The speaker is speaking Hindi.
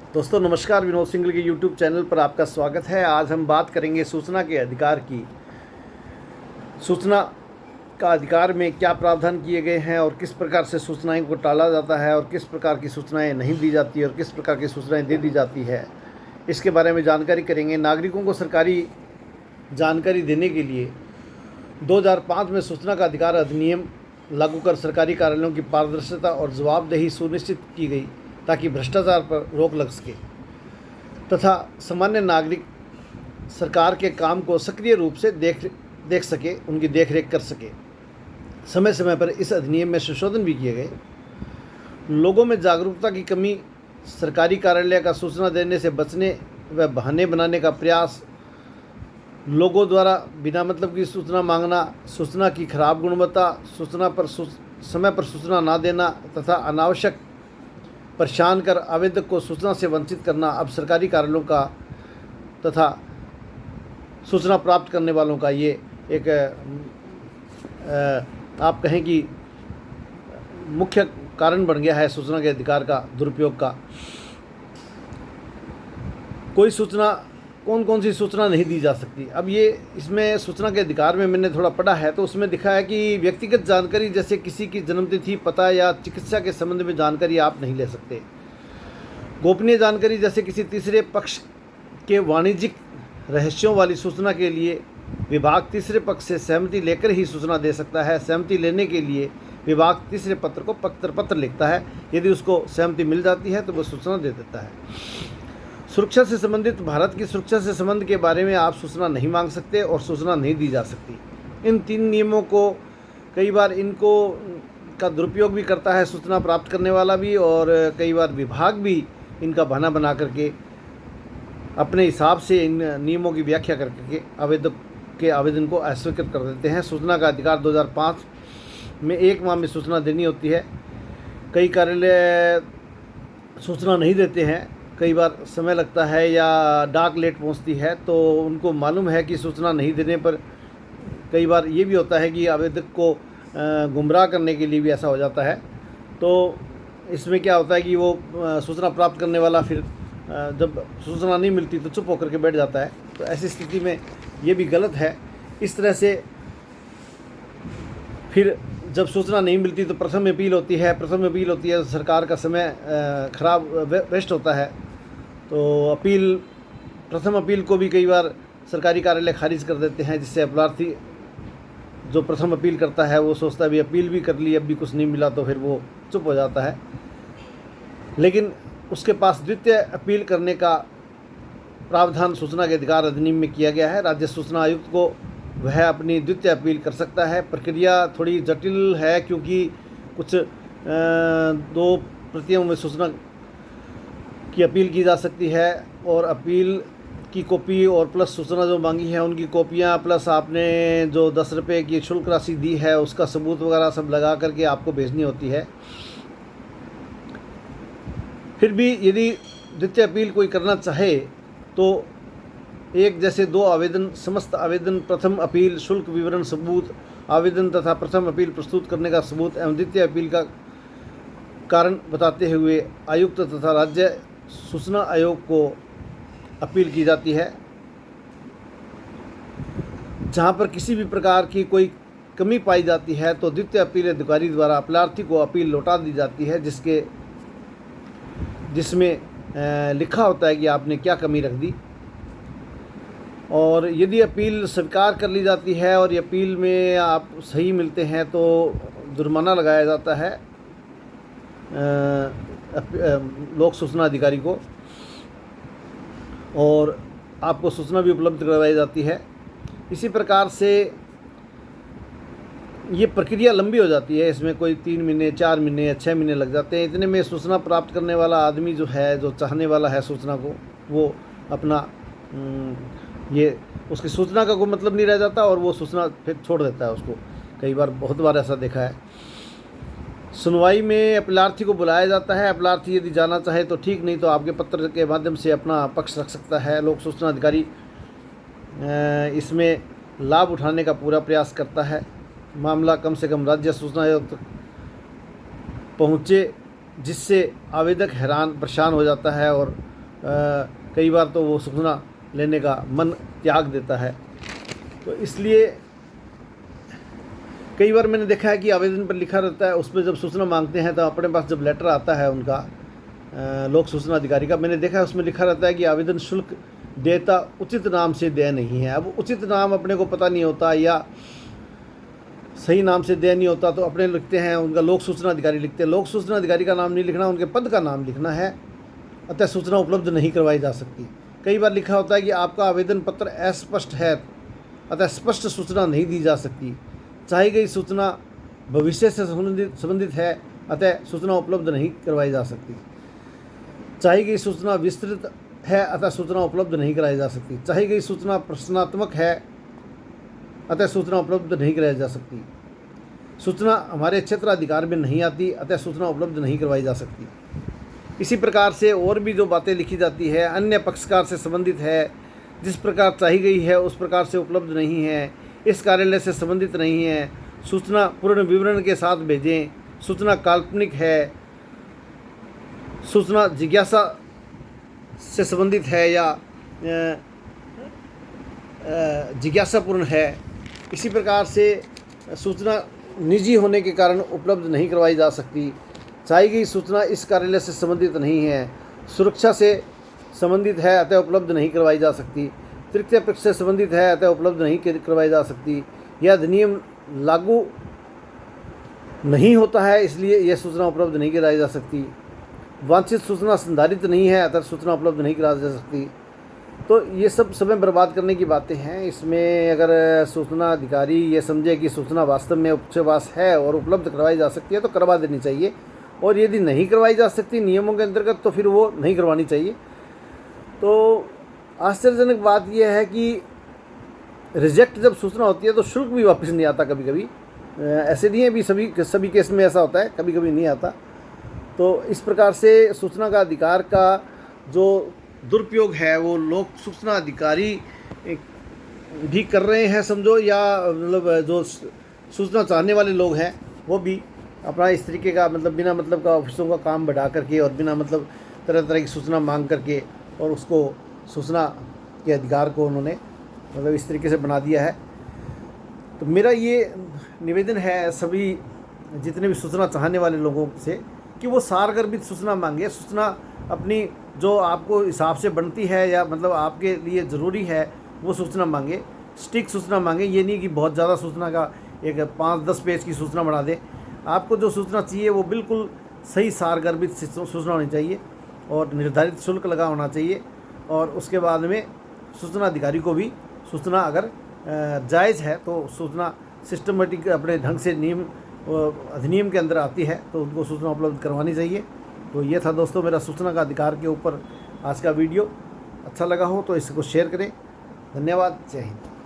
दोस्तों नमस्कार, विनोद सिंगल के यूट्यूब चैनल पर आपका स्वागत है। आज हम बात करेंगे सूचना के अधिकार की। सूचना का अधिकार में क्या प्रावधान किए गए हैं और किस प्रकार से सूचनाओं को टाला जाता है और किस प्रकार की सूचनाएं नहीं दी जाती और किस प्रकार की सूचनाएं दे दी जाती है, इसके बारे में जानकारी करेंगे। नागरिकों को सरकारी जानकारी देने के लिए 2005 में सूचना का अधिकार अधिनियम लागू कर सरकारी कार्यालयों की पारदर्शिता और जवाबदेही सुनिश्चित की गई ताकि भ्रष्टाचार पर रोक लग सके तथा सामान्य नागरिक सरकार के काम को सक्रिय रूप से देख सके, उनकी देखरेख कर सके। समय समय पर इस अधिनियम में संशोधन भी किए गए। लोगों में जागरूकता की कमी, सरकारी कार्यालय का सूचना देने से बचने व बहाने बनाने का प्रयास, लोगों द्वारा बिना मतलब की सूचना मांगना, सूचना की खराब गुणवत्ता, सूचना पर समय पर सूचना ना देना तथा अनावश्यक परेशान कर आवेदक को सूचना से वंचित करना अब सरकारी कार्यालयों का तथा सूचना प्राप्त करने वालों का ये एक आप कहें कि मुख्य कारण बन गया है सूचना के अधिकार का दुरुपयोग का। कोई सूचना, कौन सी सूचना नहीं दी जा सकती। अब ये इसमें सूचना के अधिकार में मैंने थोड़ा पढ़ा है तो उसमें दिखा है कि व्यक्तिगत जानकारी जैसे किसी की जन्मतिथि, पता या चिकित्सा के संबंध में जानकारी आप नहीं ले सकते। गोपनीय जानकारी जैसे किसी तीसरे पक्ष के वाणिज्यिक रहस्यों वाली सूचना के लिए विभाग तीसरे पक्ष से सहमति लेकर ही सूचना दे सकता है। सहमति लेने के लिए विभाग तीसरे पत्र को पत्र लिखता है। यदि उसको सहमति मिल जाती है तो वो सूचना दे देता है। सुरक्षा से संबंधित, भारत की सुरक्षा से संबंध के बारे में आप सूचना नहीं मांग सकते और सूचना नहीं दी जा सकती। इन 3 नियमों को कई बार इनको का दुरुपयोग भी करता है सूचना प्राप्त करने वाला भी, और कई बार विभाग भी इनका बहाना बना करके अपने हिसाब से इन नियमों की व्याख्या करके आवेदक के आवेदन को अस्वीकृत कर देते हैं। सूचना का अधिकार 2005 में 1 माह में सूचना देनी होती है। कई कार्यालय सूचना नहीं देते हैं, कई बार समय लगता है या डाक लेट पहुंचती है, तो उनको मालूम है कि सूचना नहीं देने पर कई बार ये भी होता है कि आवेदक को गुमराह करने के लिए भी ऐसा हो जाता है। तो इसमें क्या होता है कि वो सूचना प्राप्त करने वाला फिर जब सूचना नहीं मिलती तो चुप होकर के बैठ जाता है। तो ऐसी स्थिति में ये भी गलत है। इस तरह से फिर जब सूचना नहीं मिलती तो प्रथम अपील होती है तो सरकार का समय खराब वेस्ट होता है। तो प्रथम अपील को भी कई बार सरकारी कार्यालय खारिज कर देते हैं, जिससे अपराधी जो प्रथम अपील करता है वो सोचता है भी अपील भी कर ली, अब भी कुछ नहीं मिला, तो फिर वो चुप हो जाता है। लेकिन उसके पास द्वितीय अपील करने का प्रावधान सूचना के अधिकार अधिनियम में किया गया है। राज्य सूचना आयुक्त को वह अपनी द्वितीय अपील कर सकता है। प्रक्रिया थोड़ी जटिल है क्योंकि कुछ 2 प्रतियों में सूचना की अपील की जा सकती है, और अपील की कॉपी और प्लस सूचना जो मांगी है उनकी कॉपियाँ, प्लस आपने जो 10 रुपये की शुल्क राशि दी है उसका सबूत वगैरह सब लगा करके आपको भेजनी होती है। फिर भी यदि द्वितीय अपील कोई करना चाहे तो एक जैसे 2 आवेदन, समस्त आवेदन, प्रथम अपील, शुल्क विवरण सबूत, आवेदन तथा प्रथम अपील प्रस्तुत करने का सबूत एवं द्वितीय अपील का कारण बताते हुए आयुक्त तथा राज्य सूचना आयोग को अपील की जाती है। जहां पर किसी भी प्रकार की कोई कमी पाई जाती है तो द्वितीय अपील अधिकारी द्वारा अपीलार्थी को अपील लौटा दी जाती है, जिसमें लिखा होता है कि आपने क्या कमी रख दी। और यदि अपील स्वीकार कर ली जाती है और अपील में आप सही मिलते हैं तो जुर्माना लगाया जाता है लोक सूचना अधिकारी को, और आपको सूचना भी उपलब्ध करवाई जाती है। इसी प्रकार से ये प्रक्रिया लंबी हो जाती है। इसमें कोई 3 महीने, 4 महीने या 6 महीने लग जाते हैं। इतने में सूचना प्राप्त करने वाला आदमी जो है, जो चाहने वाला है सूचना को, वो अपना ये उसकी सूचना का कोई मतलब नहीं रह जाता और वो सूचना फिर छोड़ देता है उसको। कई बार, बहुत बार ऐसा देखा है। सुनवाई में अपीलार्थी को बुलाया जाता है। अपीलार्थी यदि जाना चाहे तो ठीक, नहीं तो आपके पत्र के माध्यम से अपना पक्ष रख सकता है। लोक सूचना अधिकारी इसमें लाभ उठाने का पूरा प्रयास करता है। मामला कम से कम राज्य सूचना आयोग तक पहुँचे, जिससे आवेदक हैरान परेशान हो जाता है और कई बार तो वो सूचना लेने का मन त्याग देता है। तो इसलिए कई बार मैंने देखा है कि आवेदन पर लिखा रहता है, उस पर जब सूचना मांगते हैं तो अपने पास जब लेटर आता है उनका लोक सूचना अधिकारी का, मैंने देखा है उसमें लिखा रहता है कि आवेदन शुल्क देयता उचित नाम से देय नहीं है। अब उचित नाम अपने को पता नहीं होता या सही नाम से देय नहीं होता तो अपने लिखते हैं उनका लोक सूचना अधिकारी लिखते हैं। लोक सूचना अधिकारी का नाम नहीं लिखना, उनके पद का नाम लिखना है, अतः सूचना उपलब्ध नहीं करवाई जा सकती। कई बार लिखा होता है कि आपका आवेदन पत्र अस्पष्ट है, अतः स्पष्ट सूचना नहीं दी जा सकती। चाही गई सूचना भविष्य से संबंधित है, अतः सूचना उपलब्ध नहीं करवाई जा सकती। चाही गई सूचना विस्तृत है, अतः सूचना उपलब्ध नहीं कराई जा सकती। चाही गई सूचना प्रश्नात्मक है, अतः सूचना उपलब्ध नहीं कराई जा सकती। सूचना हमारे क्षेत्राधिकार में नहीं आती, अतः सूचना उपलब्ध नहीं करवाई जा सकती। इसी प्रकार से और भी जो बातें लिखी जाती है, अन्य पक्षकार से संबंधित है, जिस प्रकार चाही गई है उस प्रकार से उपलब्ध नहीं है, इस कार्यालय से संबंधित नहीं है, सूचना पूर्ण विवरण के साथ भेजें, सूचना काल्पनिक है, सूचना जिज्ञासा से संबंधित है या जिज्ञासापूर्ण है। इसी प्रकार से सूचना निजी होने के कारण उपलब्ध नहीं करवाई जा सकती। चाही गई सूचना इस कार्यालय से संबंधित नहीं है, सुरक्षा से संबंधित है, अतः उपलब्ध नहीं करवाई जा सकती। तृतीय पक्ष से संबंधित है, अतः उपलब्ध नहीं करवाई जा सकती। यह अधिनियम लागू नहीं होता है, इसलिए यह सूचना उपलब्ध नहीं कराई जा सकती। वांछित सूचना संधारित नहीं है, अतः सूचना उपलब्ध नहीं कराई जा सकती। तो ये सब समय बर्बाद करने की बातें हैं। इसमें अगर सूचना अधिकारी ये समझे कि सूचना वास्तव में उसके पास है और उपलब्ध करवाई जा सकती है तो करवा देनी चाहिए, और यदि नहीं करवाई जा सकती नियमों के अंतर्गत तो फिर वो नहीं करवानी चाहिए। तो आश्चर्यजनक बात यह है कि रिजेक्ट जब सूचना होती है तो शुल्क भी वापस नहीं आता कभी कभी। ऐसे नहीं है भी सभी केस में ऐसा होता है, कभी कभी नहीं आता। तो इस प्रकार से सूचना का अधिकार का जो दुरुपयोग है वो लोक सूचना अधिकारी भी कर रहे हैं समझो, या मतलब जो सूचना चाहने वाले लोग हैं वो भी अपना इस तरीके का मतलब बिना मतलब का ऑफिसों का काम बढ़ा करके और बिना मतलब तरह तरह की सूचना मांग करके और उसको सूचना के अधिकार को उन्होंने मतलब इस तरीके से बना दिया है। तो मेरा ये निवेदन है सभी जितने भी सूचना चाहने वाले लोगों से कि वो सारगर्भित सूचना मांगे, सूचना अपनी जो आपको हिसाब से बनती है या मतलब आपके लिए ज़रूरी है वो सूचना मांगे, स्टिक सूचना मांगे। ये नहीं कि बहुत ज़्यादा सूचना का एक 5-10 पेज की सूचना बना दे। आपको जो सूचना चाहिए वो बिल्कुल सही सारगर्भित सूचना होनी चाहिए और निर्धारित शुल्क लगा होना चाहिए, और उसके बाद में सूचना अधिकारी को भी सूचना अगर जायज़ है तो सूचना सिस्टमेटिक अपने ढंग से नियम अधिनियम के अंदर आती है तो उनको सूचना उपलब्ध करवानी चाहिए। तो ये था दोस्तों मेरा सूचना का अधिकार के ऊपर आज का वीडियो। अच्छा लगा हो तो इसको शेयर करें। धन्यवाद। जय हिंद।